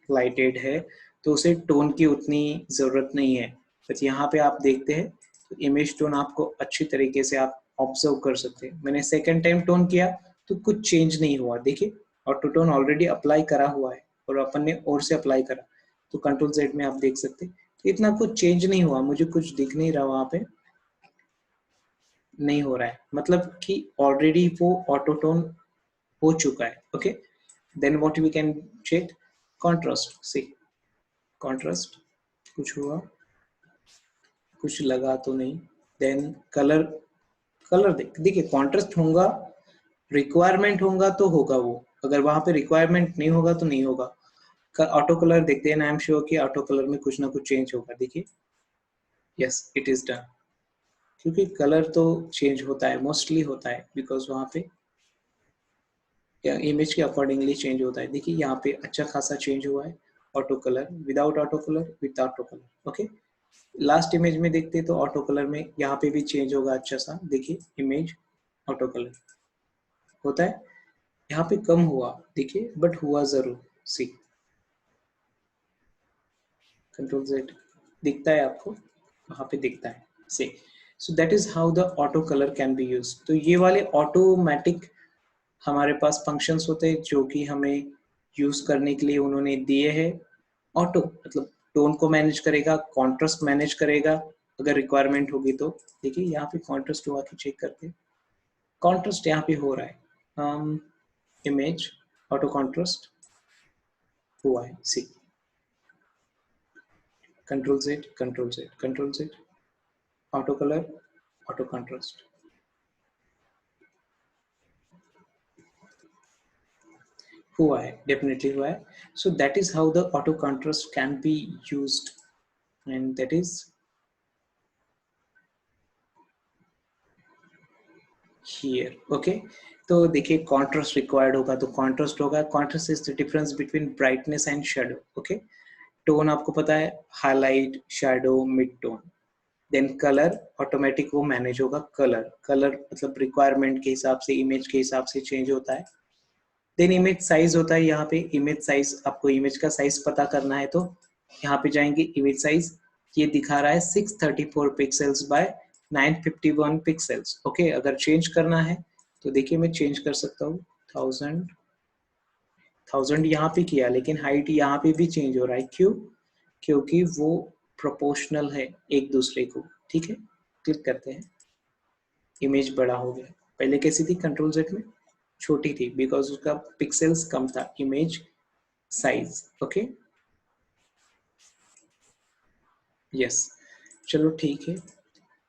लाइटेड है, तो उसे टोन की उतनी जरूरत नहीं है। बट यहाँ पे आप देखते हैं तो इमेज टोन आपको अच्छी तरीके से आप ऑब्जर्व कर सकते हैं। मैंने सेकेंड टाइम टोन किया तो कुछ चेंज नहीं हुआ, देखिए ऑटो टोन ऑलरेडी अप्लाई करा हुआ है और अपन ने और से अप्लाई करा, तो कंट्रोल जेड में आप देख सकते हैं तो इतना कुछ चेंज नहीं हुआ, मुझे कुछ दिख नहीं रहा वहां पे, नहीं हो रहा है, मतलब कि ऑलरेडी वो ऑटो टोन हो चुका है। Okay, then what we can check, contrast. See, contrast, कुछ हुआ, कुछ लगा तो नहीं। देन कलर, कलर देखिए कॉन्ट्रास्ट होगा, रिक्वायरमेंट होगा तो होगा वो, अगर वहां पे रिक्वायरमेंट नहीं होगा तो नहीं होगा। ऑटो कलर देखते हैं ना, आई एम श्योर कि ऑटो कलर में कुछ ना कुछ चेंज होगा। देखिए, यस इट इज डन, क्योंकि कलर तो चेंज होता है, मोस्टली होता है, बिकॉज वहां पे इमेज के अकॉर्डिंगली चेंज होता है। देखिए यहाँ पे अच्छा खासा चेंज हुआ है, auto colour, without auto colour, with auto colour. Okay, last image में देखते तो ऑटो कलर में यहाँ पे भी चेंज होगा अच्छा सा, देखिए इमेज ऑटो कलर होता है, यहाँ पे कम हुआ देखिए, बट हुआ जरूर। सी, कंट्रोल जेड दिखता है आपको, वहां पे दिखता है। See, so that is how the auto colour can be use. तो ये वाले ऑटोमेटिक हमारे पास फंक्शंस होते हैं जो कि हमें यूज करने के लिए उन्होंने दिए हैं। ऑटो मतलब टोन को मैनेज करेगा, कॉन्ट्रास्ट मैनेज करेगा अगर रिक्वायरमेंट होगी तो। देखिए यहाँ पे कॉन्ट्रास्ट हुआ कि चेक करते हैं, कॉन्ट्रास्ट यहाँ पे हो रहा है, इमेज ऑटो कॉन्ट्रास्ट हुआ है। See, control Z, control Z, control Z, auto colour, auto contrast हुआ है, डेफिनेटली हुआ है। So that is how the auto contrast can be used, and that is here. Okay, तो देखिए कॉन्ट्रास्ट रिक्वायर्ड होगा तो कॉन्ट्रास्ट होगा, contrast is the difference between brightness and shadow. Okay, tone आपको पता है, highlight, shadow, mid tone. Then colour automatic वो manage होगा, कलर, कलर मतलब रिक्वायरमेंट के हिसाब से, इमेज के हिसाब से चेंज होता है। देन इमेज साइज होता है, यहाँ पे इमेज साइज, आपको इमेज का साइज पता करना है तो यहाँ पे जाएंगे, इमेज साइज ये दिखा रहा है 634 पिक्सल्स बाय 951 पिक्सल्स। ओके, अगर चेंज करना है तो देखिए मैं चेंज कर सकता हूँ, 1000 यहाँ पे किया, लेकिन हाइट यहाँ पे भी चेंज हो रहा है, क्यों? क्योंकि वो प्रोपोर्शनल है एक दूसरे को। ठीक है, क्लिक करते हैं, इमेज बड़ा हो गया, पहले कैसी थी कंट्रोल जेड में, छोटी थी, बिकॉज उसका पिक्सल्स कम था, इमेज साइज। ओके, यस, चलो ठीक है।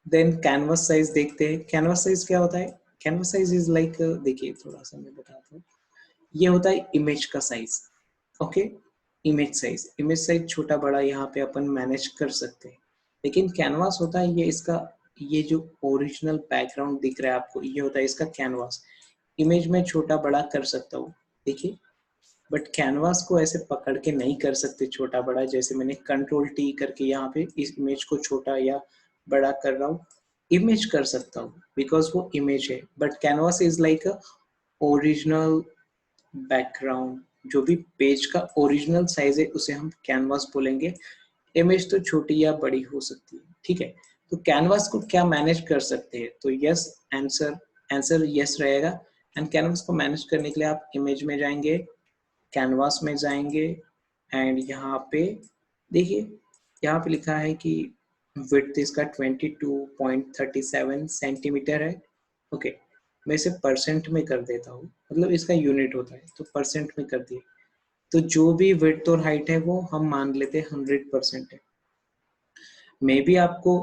देन कैनवस साइज देखते हैं, कैनवस साइज क्या होता है? कैनवस साइज इज लाइक, देखिए थोड़ा सा मैं बताता हूँ, ये होता है इमेज का साइज। ओके, इमेज साइज छोटा बड़ा यहाँ पे अपन मैनेज कर सकते हैं, लेकिन कैनवास होता है ये इसका, ये जो ओरिजिनल बैकग्राउंड दिख रहा है आपको ये होता है इसका कैनवास। इमेज में छोटा बड़ा कर सकता हूँ, देखिए, बट कैनवास को ऐसे पकड़ के नहीं कर सकते छोटा बड़ा, जैसे मैंने कंट्रोल टी करके यहाँ पे इस इमेज को छोटा या बड़ा कर रहा हूँ। इमेज कर सकता हूँ बिकॉज वो इमेज है, but canvas is like a original background. जो भी पेज का ओरिजिनल साइज है उसे हम कैनवास बोलेंगे। इमेज तो छोटी या बड़ी हो सकती है, ठीक है। तो कैनवास को क्या मैनेज कर सकते हैं, तो यस, आंसर यस रहेगा। एंड कैनवास को मैनेज करने के लिए आप इमेज में जाएंगे, कैनवास में जाएंगे, एंड यहाँ पे देखिए, यहाँ पे लिखा है कि विड्थ इसका 22.37 सेंटीमीटर है। ओके, मैं इसे परसेंट में कर देता हूँ, मतलब इसका यूनिट होता है तो परसेंट में कर दिए। तो जो भी विड्थ और हाइट है वो हम मान लेते हैं 100% है। मे बी आपको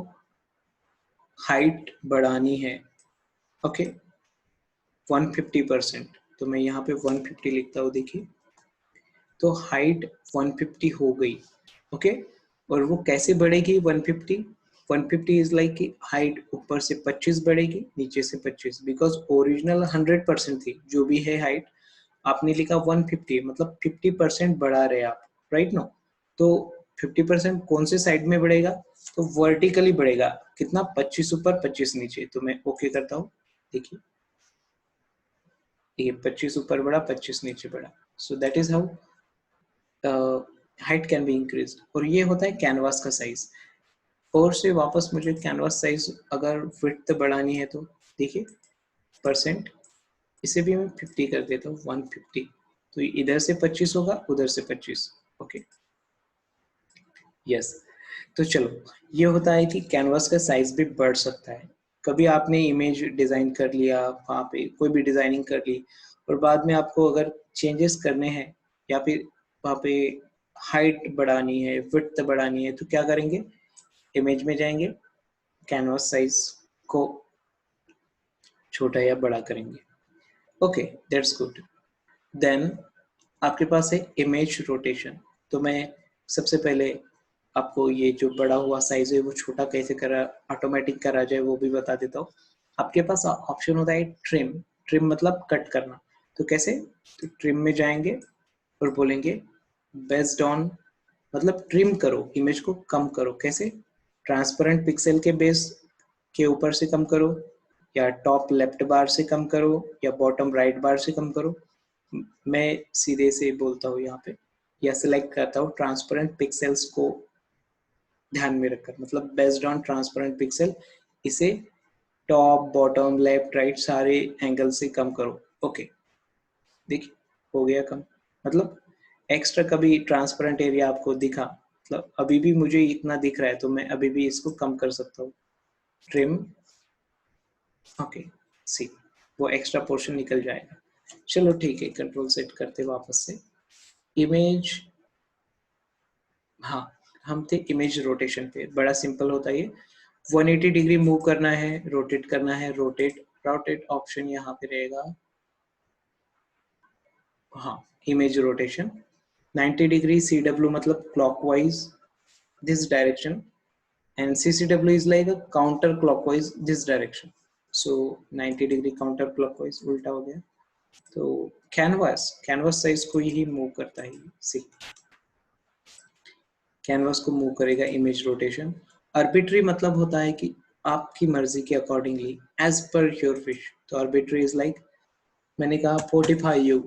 हाइट बढ़ानी है, ओके, 150%, तो मैं यहाँ पे 150 लिखता हूँ, देखिए, तो हाइट 150 हो गई, ओके। और वो कैसे बढ़ेगी 150 इज लाइक कि हाइट ऊपर से 25 बढ़ेगी, नीचे से 25, बिकॉज ओरिजिनल 100% थी जो भी है हाइट, आपने लिखा 150, मतलब 50% बढ़ा रहे आप, राइट नो। तो 50% कौन से साइड में बढ़ेगा, तो वर्टिकली बढ़ेगा, कितना, 25 ऊपर 25 नीचे। तो मैं ओके करता हूँ, देखिए ये 25 ऊपर बढ़ा 25 नीचे बढ़ा। सो that is how height can be increase. और ये होता है कैनवास का साइज। और से वापस मुझे कैनवास साइज अगर विड्थ बढ़ानी है तो देखिए परसेंट, इसे भी मैं 50 कर देता हूँ, 150। तो इधर से 25 होगा, उधर से 25, ओके, यस। तो चलो, ये होता है कि कैनवास का साइज भी बढ़ सकता है। कभी आपने इमेज डिजाइन कर लिया, वहाँ पे कोई भी डिजाइनिंग कर ली, और बाद में आपको अगर चेंजेस करने हैं या फिर वहाँ पे हाइट बढ़ानी है, विड्थ बढ़ानी है, तो क्या करेंगे, इमेज में जाएंगे, कैनवास साइज को छोटा या बड़ा करेंगे, ओके, दैट्स गुड। देन आपके पास है इमेज रोटेशन। तो मैं सबसे पहले आपको ये जो बड़ा हुआ साइज है वो छोटा कैसे करा, ऑटोमेटिक करा जाए वो भी बता देता हूँ। आपके पास ऑप्शन होता है ट्रिम। ट्रिम मतलब कट करना। तो कैसे, तो ट्रिम में जाएंगे और बोलेंगे बेस्ड ऑन, मतलब ट्रिम करो, इमेज को कम करो, कैसे, ट्रांसपेरेंट पिक्सल के बेस के ऊपर से कम करो, या टॉप लेफ्ट बार से कम करो, या बॉटम राइट बार से कम करो। मैं सीधे से बोलता हूँ यहाँ पे, या सिलेक्ट करता हूँ ट्रांसपेरेंट पिक्सेल्स को ध्यान में रखकर, मतलब बेस्ड ऑन ट्रांसपेरेंट पिक्सल, इसे टॉप बॉटम लेफ्ट राइट सारे एंगल से कम करो, ओके, देखिए हो गया कम। मतलब एक्स्ट्रा कभी ट्रांसपेरेंट एरिया आपको दिखा, मतलब अभी भी मुझे इतना दिख रहा है तो मैं अभी भी इसको कम कर सकता हूँ, ट्रिम, ओके, सी, वो एक्स्ट्रा पोर्शन निकल जाएगा। चलो ठीक है, कंट्रोल सेट करते वापस से इमेज, हाँ, हम थे इमेज रोटेशन पे, बड़ा सिंपल होता है ये। 180 डिग्री मूव करना है, रोटेट करना है, रोटेट, रोटेट ऑप्शन यहाँ पे रहेगा, हाँ, इमेज रोटेशन। 90 डिग्री CW मतलब clockwise this direction, and CCW is like a counter clockwise this direction. So 90 degree counter clockwise उल्टा हो गया। तो कैनवास साइज को यही मूव करता है, सी, कैनवास को मूव करेगा इमेज रोटेशन। आर्बिट्री मतलब होता है कि आपकी मर्जी के अकॉर्डिंगली, एज पर योर विश। तो आर्बिट्री इज लाइक, मैंने कहा 45 यू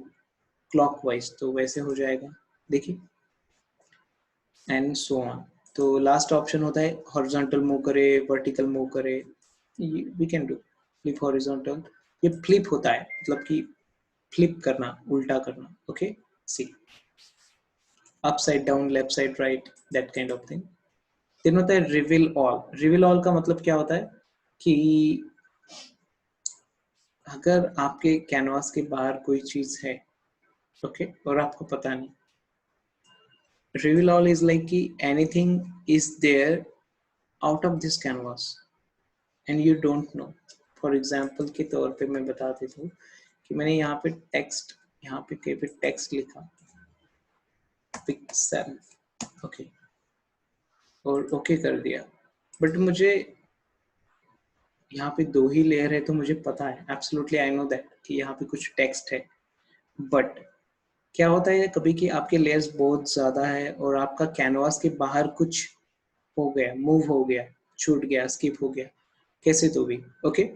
क्लॉकवाइज, तो वैसे हो जाएगा, देखिए, एंड सो ऑन। तो लास्ट ऑप्शन होता है हॉरिजॉन्टल मूव करे, वर्टिकल मूव करे, we can do flip horizontal. ये फ्लिप होता है, मतलब कि फ्लिप करना, उल्टा करना, okay, see, upside down, left side right, that kind of thing. Then होता है रिवील ऑल। रिवील ऑल का मतलब क्या होता है कि अगर आपके कैनवास के बाहर कोई चीज है, ओके, और आपको पता नहीं, रिवील ऑल इज लाइक कि anything is there out of this canvas and you don't know. For example के तौर पे मैं बता देता हूँ कि मैंने यहाँ पे टेक्स्ट, यहाँ पे कहीं पे टेक्स्ट लिखा, पिक्सल, ओके, और ओके कर दिया। बट मुझे यहाँ पे 2 ही लेयर है तो मुझे पता है, एब्सोल्युटली आई नो दैट कि यहाँ पे कुछ टेक्स्ट है। बट क्या होता है कभी कि आपके लेयर्स बहुत ज्यादा है और आपका कैनवास के बाहर कुछ हो गया, मूव हो गया, छूट गया, स्किप हो गया, कैसे तो भी, ओके।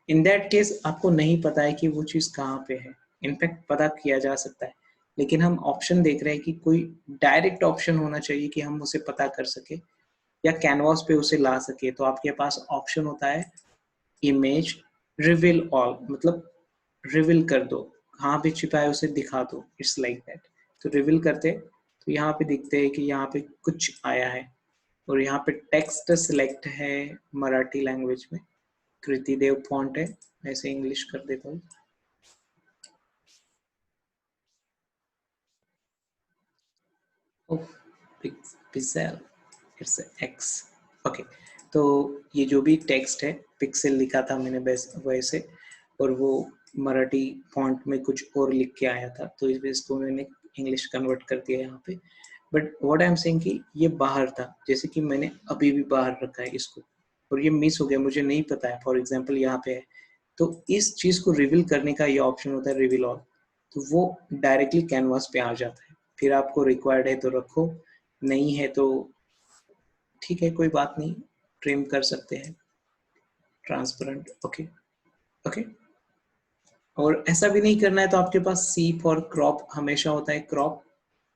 इन दैट केस आपको नहीं पता है कि वो चीज कहाँ पे है। इनफैक्ट पता किया जा सकता है, लेकिन हम ऑप्शन देख रहे हैं कि कोई डायरेक्ट ऑप्शन होना चाहिए कि हम उसे पता कर सके या कैनवास पे उसे ला सके। तो आपके पास ऑप्शन होता है इमेज रिवील ऑल, मतलब रिवील कर दो, कहाँ पे छिपा है उसे दिखा दो, इट्स लाइक दैट। तो रिवील करते तो यहाँ पे दिखते है कि यहाँ पे कुछ आया है और यहाँ पे टेक्स्ट सिलेक्ट है मराठी लैंग्वेज में, कृति देव फॉन्ट है, मैं इसे इंग्लिश कर देता हूँ। Pixel, it's x, okay. तो ये जो भी टेक्स्ट है पिक्सेल लिखा था मैंने वैसे, और वो मराठी फॉन्ट में कुछ और लिख के आया था, तो इसको मैंने इंग्लिश कन्वर्ट कर दिया यहाँ पे। But what I am saying कि ये बाहर था, जैसे कि मैंने अभी भी बाहर रखा है इसको और ये मिस हो गया, मुझे नहीं पता है, फॉर एग्जांपल यहाँ पे है। तो इस चीज को रिवील करने का ये ऑप्शन होता है रिवील ऑल, तो वो डायरेक्टली कैनवास पे आ जाता है। फिर आपको रिक्वायर्ड है तो रखो, नहीं है तो ठीक है, कोई बात नहीं, ट्रिम कर सकते हैं, ट्रांसपेरेंट, ओके ओके। और ऐसा भी नहीं करना है तो आपके पास सी फॉर क्रॉप हमेशा होता है, क्रॉप,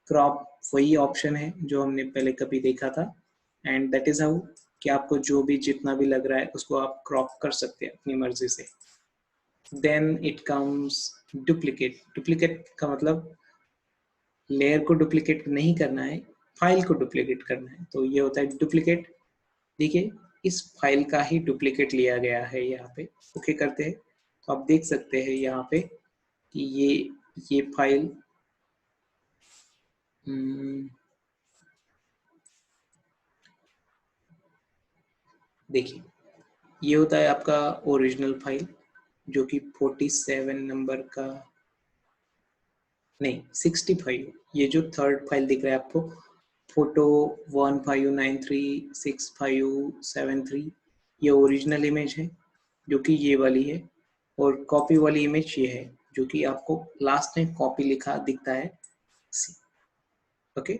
क्रॉप वही ऑप्शन है जो हमने पहले कभी देखा था, एंड दैट इज हाउ कि आपको जो भी जितना भी लग रहा है उसको आप क्रॉप कर सकते हैं अपनी मर्जी से। Then it comes duplicate. Duplicate का मतलब लेयर को डुप्लीकेट नहीं करना है, फाइल को डुप्लीकेट करना है, तो ये होता है डुप्लीकेट। देखिए इस फाइल का ही डुप्लीकेट लिया गया है यहाँ पे, ओके करते हैं तो आप देख सकते हैं यहाँ पे कि ये फाइल देखिए ये होता है आपका ओरिजिनल फाइल जो कि 47 नंबर का नहीं 65, ये जो थर्ड फाइल दिख रहा है आपको फोटो 15936573, ये ओरिजिनल इमेज है जो कि ये वाली है, और कॉपी वाली इमेज ये है जो कि आपको लास्ट में कॉपी लिखा दिखता है, ओके।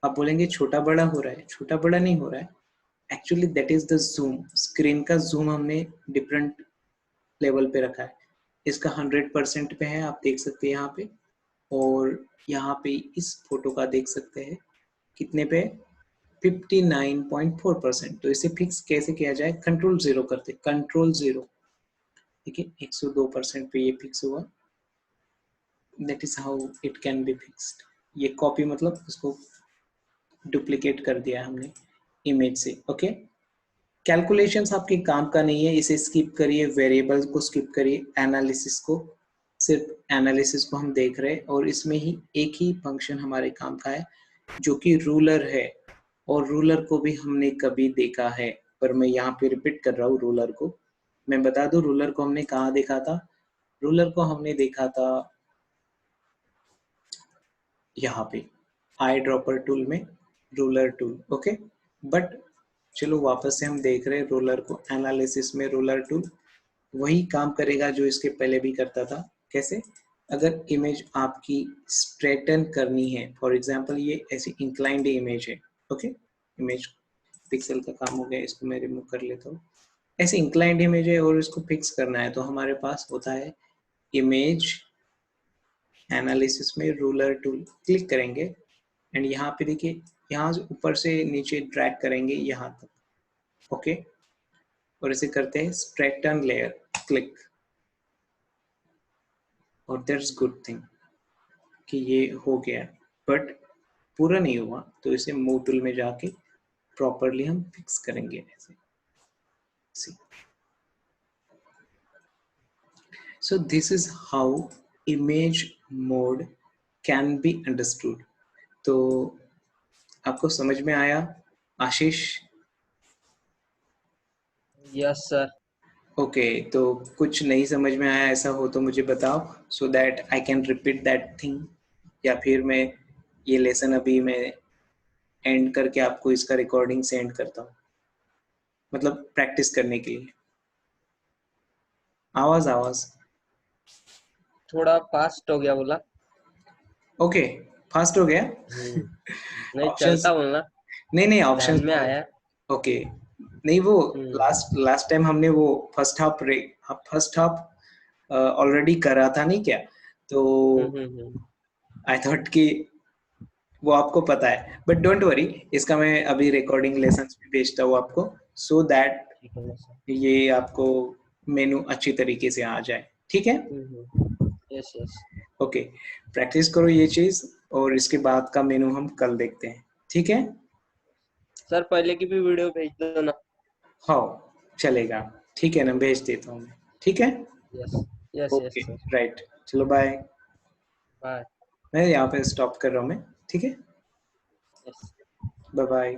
आप बोलेंगे छोटा बड़ा हो रहा है, छोटा बड़ा नहीं हो रहा है, actually that is the zoom. Screen का जूम हमने डिफरेंट लेवल पे रखा है, इसका 100% पे है, आप देख सकते हैं यहाँ पे, और यहाँ पे इस फोटो का देख सकते हैं कितने पे, 59.4%। तो इसे फिक्स कैसे किया जाए, कंट्रोल 0 करते, कंट्रोल 0, देखिए 102% पे ये फिक्स हुआ, that is how it can be fixed. ये कॉपी मतलब उसको डुप्लीकेट कर दिया हमने इमेज से, ओके। कैलकुलेशंस आपके काम का नहीं है, इसे स्किप करिए, वेरिएबल्स को स्किप करिए, एनालिसिस को, सिर्फ एनालिसिस को हम देख रहे हैं, और इसमें ही एक ही फंक्शन हमारे काम का है जो कि रूलर है, और रूलर को भी हमने कभी देखा है, पर मैं यहाँ पे रिपीट कर रहा हूँ रूलर को। मैं बता दूं रूलर को हमने कहाँ देखा था, रूलर को हमने देखा था यहाँ पे आई ड्रॉपर टूल में, रूलर टूल, ओके। बट चलो वापस से हम देख रहे हैं रूलर को, एनालिसिस में रूलर टूल वही काम करेगा जो इसके पहले भी करता था। कैसे, अगर इमेज आपकी स्ट्रेटन करनी है, फॉर एग्जांपल ये ऐसी इंक्लाइंड इमेज है, ओके, इमेज पिक्सल का काम हो गया, इसको मैं रिमूव कर लेता हूँ। ऐसे इंक्लाइंड इमेज है और इसको फिक्स करना है, तो हमारे पास होता है इमेज एनालिसिस में रूलर टूल, क्लिक करेंगे एंड यहाँ पे देखिए, यहाँ ऊपर से नीचे ड्रैग करेंगे यहाँ तक, ओके, और इसे करते हैं स्ट्रेटन लेयर, क्लिक, और दैट्स गुड थिंग कि ये हो गया, बट पूरा नहीं हुआ, तो इसे मूव टूल में जाके प्रॉपरली हम फिक्स करेंगे ऐसे। सी, so this is how image mode can be understood। तो आपको समझ में आया आशीष? Yes sir. ओके, तो कुछ नहीं समझ में आया ऐसा हो तो मुझे बताओ, so that I can repeat that thing, या फिर मैं ये लेसन अभी मैं एंड करके आपको इसका रिकॉर्डिंग सेंड करता हूँ, मतलब प्रैक्टिस करने के लिए। आवाज आवाज थोड़ा फास्ट हो गया बोला। ओके, फास्ट हो गया। नहीं ऑप्शंस, चलता बोलना, नहीं नहीं ऑप्शंस ध्यान में आया। ओके। नहीं वो हम्म लास्ट लास्ट टाइम हमने वो फर्स्ट हाफ ऑलरेडी करा था नहीं क्या, तो हम्म। आई थॉट कि वो आपको पता है, बट डोंट वरी, इसका मैं अभी रिकॉर्डिंग लेसन्स भी भेजता हूँ आपको, सो दैट ठीक है ना सर। ये आपको मेनू अच्छी तरीके से आ जाए, ठीक है। Yes yes. ओके, प्रैक्टिस करो ये चीज, और इसके बाद का मेनू हम कल देखते हैं, ठीक है। सर पहले की भी वीडियो भेज दो ना। हाँ चलेगा, ठीक है ना, भेज देता हूँ मैं, ठीक है। Yes yes yes okay sir. Right, चलो बाय। बाय। मैं यहाँ पे स्टॉप कर रहा हूँ मैं, ठीक है, यस। Bye bye.